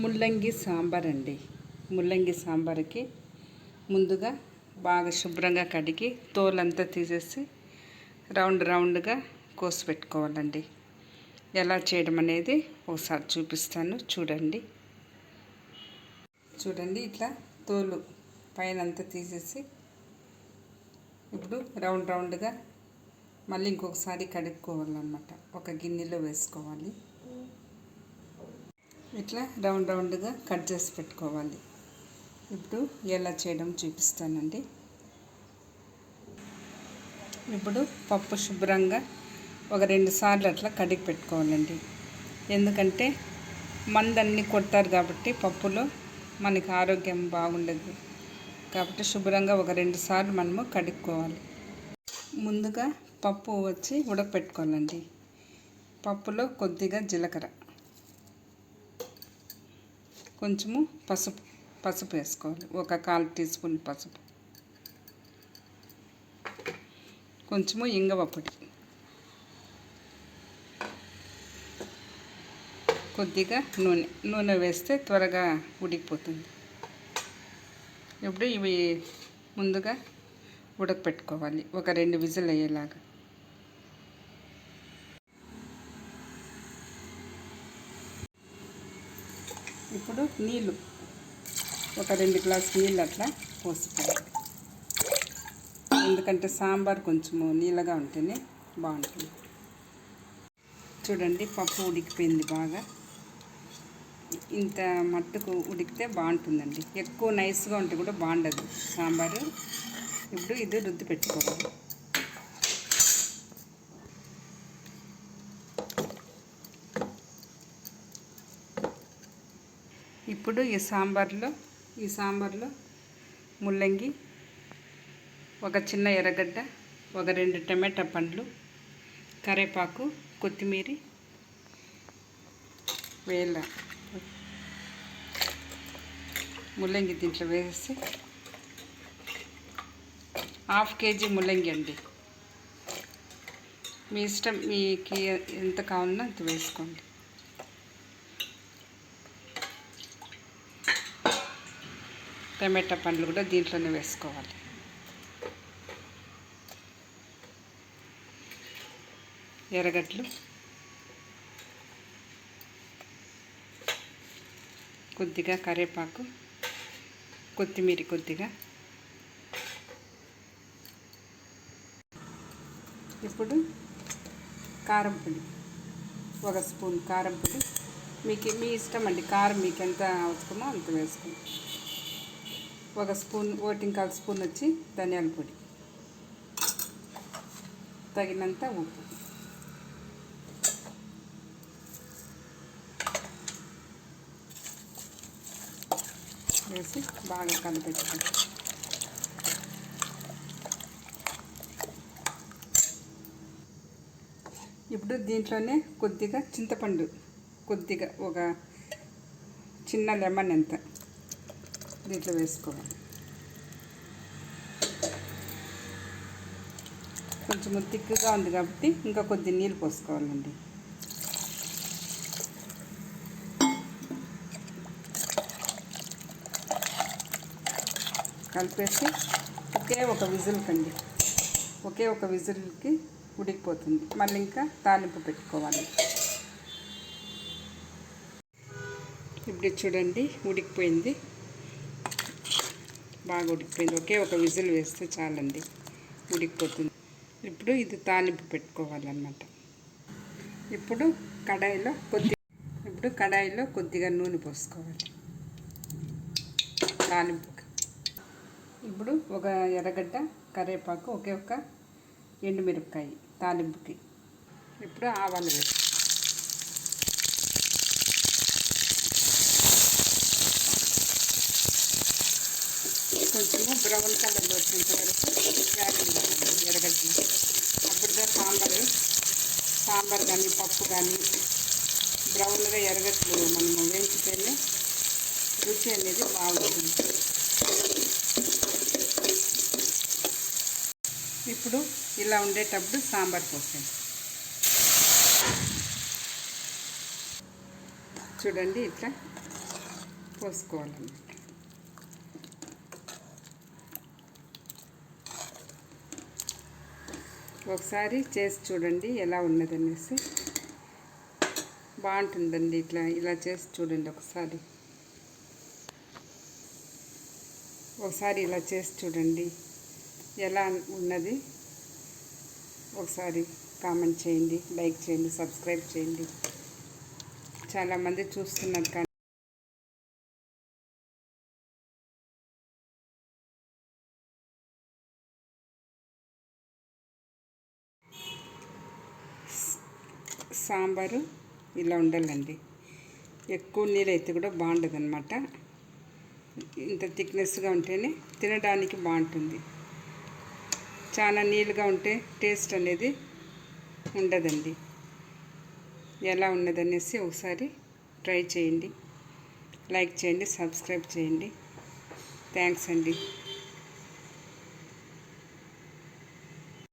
ముల్లంగి సాంబార్ అండి. ముల్లంగి సాంబార్కి ముందుగా బాగా శుభ్రంగా కడిగి తోలంతా తీసేసి రౌండ్గా కోసి పెట్టుకోవాలండి. ఎలా చేయడం అనేది ఒకసారి చూపిస్తాను, చూడండి. ఇట్లా తోలు పైన అంతా తీసేసి ఇప్పుడు రౌండ్గా మళ్ళీ ఇంకొకసారి కడుక్కోవాలన్నమాట. ఒక గిన్నెలో వేసుకోవాలి. ఇట్లా రౌండ్గా కట్ చేసి పెట్టుకోవాలి. ఇప్పుడు ఎలా చేయడం చూపిస్తానండి. ఇప్పుడు పప్పు శుభ్రంగా ఒక 2 సార్లు అట్లా కడిగి పెట్టుకోవాలండి. ఎందుకంటే మందన్నీ కొడతారు కాబట్టి పప్పులో మనకి ఆరోగ్యం బాగుండదు కాబట్టి శుభ్రంగా ఒక 2 సార్లు మనము కడుక్కోవాలి. ముందుగా పప్పు వచ్చి ఉడకపెట్టుకోవాలండి. పప్పులో కొద్దిగా జీలకర్ర, కొంచెము పసుపు వేసుకోవాలి. ఒక 1/4 టీ స్పూన్ పసుపు, కొంచెము ఇంగువ పొడి, కొద్దిగా నూనె వేస్తే త్వరగా ఉడికిపోతుంది. ఇప్పుడు ఇవి ముందుగా ఉడకపెట్టుకోవాలి ఒక 2 విజిల్ అయ్యేలాగా. ఇప్పుడు నీళ్ళు ఒక 2 గ్లాసులు నీళ్ళు అట్లా పోసుకోవాలి. ఎందుకంటే సాంబార్ కొంచెము నీళ్ళగా ఉంటేనే బాగుంటుంది. చూడండి, పప్పు ఉడికిపోయింది బాగా. ఇంత మట్టుకు ఉడికితే బాగుంటుందండి. ఎక్కువ నైస్గా ఉంటే కూడా బాగుండదు సాంబారు. ఇప్పుడు ఇది రుద్ది పెట్టుకోవాలి. ఇప్పుడు ఈ సాంబార్లో ముల్లంగి, ఒక చిన్న ఎర్రగడ్డ, ఒక 2 టమాటా పండ్లు, కరివేపాకు, కొత్తిమీర ముల్లంగి దీంట్లో వేసి 1/2 కేజీ ముల్లంగి అండి. మీ ఇష్టం, మీకు ఎంత కావాలన్నా అంత వేసుకోండి. టమాటా పండ్లు కూడా దీంట్లోనే వేసుకోవాలి. ఎర్రగడ్డలు, కొద్దిగా కరివేపాకు, కొత్తిమీర కొద్దిగా. ఇప్పుడు కారం పొడి, 1 స్పూన్ కారం పొడి. మీ ఇష్టం అండి, కారం మీకు ఎంత అవసరమో అంత వేసుకోండి. 1 స్పూన్, 1.25 స్పూన్ వచ్చి ధనియాల పొడి, తగినంత ఉప్పు. వేసి బాగా కలిపెట్టుకోండి. ఇప్పుడు దీంట్లోనే కొద్దిగా చింతపండు, కొద్దిగా ఒక చిన్న లెమన్ ఎంత దీంట్లో వేసుకోవాలి. కొంచెం తిక్కుగా ఉంది కాబట్టి ఇంకా కొద్ది నీళ్ళు పోసుకోవాలండి. కలిపేసి ఒకే ఒక విజిల్కి ఉడికిపోతుంది. మళ్ళీ ఇంకా తాలింపు పెట్టుకోవాలి. ఇప్పుడు చూడండి, ఉడికిపోయింది, బాగా ఉడికిపోయింది. ఒకే ఒక విజిల్ వేస్తే చాలండి, ఉడికిపోతుంది. ఇప్పుడు ఇది తాలింపు పెట్టుకోవాలన్నమాట. ఇప్పుడు కడాయిలో కొద్దిగా నూనె పోసుకోవాలి తాలింపుకి. ఇప్పుడు ఒక ఎర్రగడ్డ, కరివేపాకు, ఒకే ఒక ఎండుమిరపకాయ తాలింపుకి. ఇప్పుడు ఆవాలు వేసి కొంచెము బ్రౌన్ కలర్లో వచ్చేంత వరకు వేగనివ్వాలి ఎర్రగడ్డలు. అప్పుడుగా సాంబార్ కానీ పప్పు కానీ బ్రౌన్గా ఎర్రగడ్డలు మనము వేయించితేనే రుచి అనేది బాగుంటుంది. ఇప్పుడు ఇలా ఉండేటప్పుడు సాంబార్ పోసేయండి. చూడండి, ఇట్లా పోసుకోవాలన్నమాట. ఒకసారి చేసి చూడండి ఎలా ఉన్నదనేసి. బాగుంటుందండి. ఇలా చేసి చూడండి ఒకసారి ఇలా చేసి చూడండి ఎలా ఉన్నది. ఒకసారి కామెంట్ చేయండి, లైక్ చేయండి, సబ్స్క్రైబ్ చేయండి. చాలామంది చూస్తున్నారు కానీ సాంబారు ఇలా ఉండాలండి. ఎక్కువ నీళ్ళు అయితే కూడా బాగుండదు అనమాట. ఇంత థిక్నెస్గా ఉంటేనే తినడానికి బాగుంటుంది. చాలా నీళ్ళుగా ఉంటే టేస్ట్ అనేది ఉండదండి. ఎలా ఉన్నదనేసి ఒకసారి ట్రై చేయండి, లైక్ చేయండి, సబ్స్క్రైబ్ చేయండి. థ్యాంక్స్ అండి.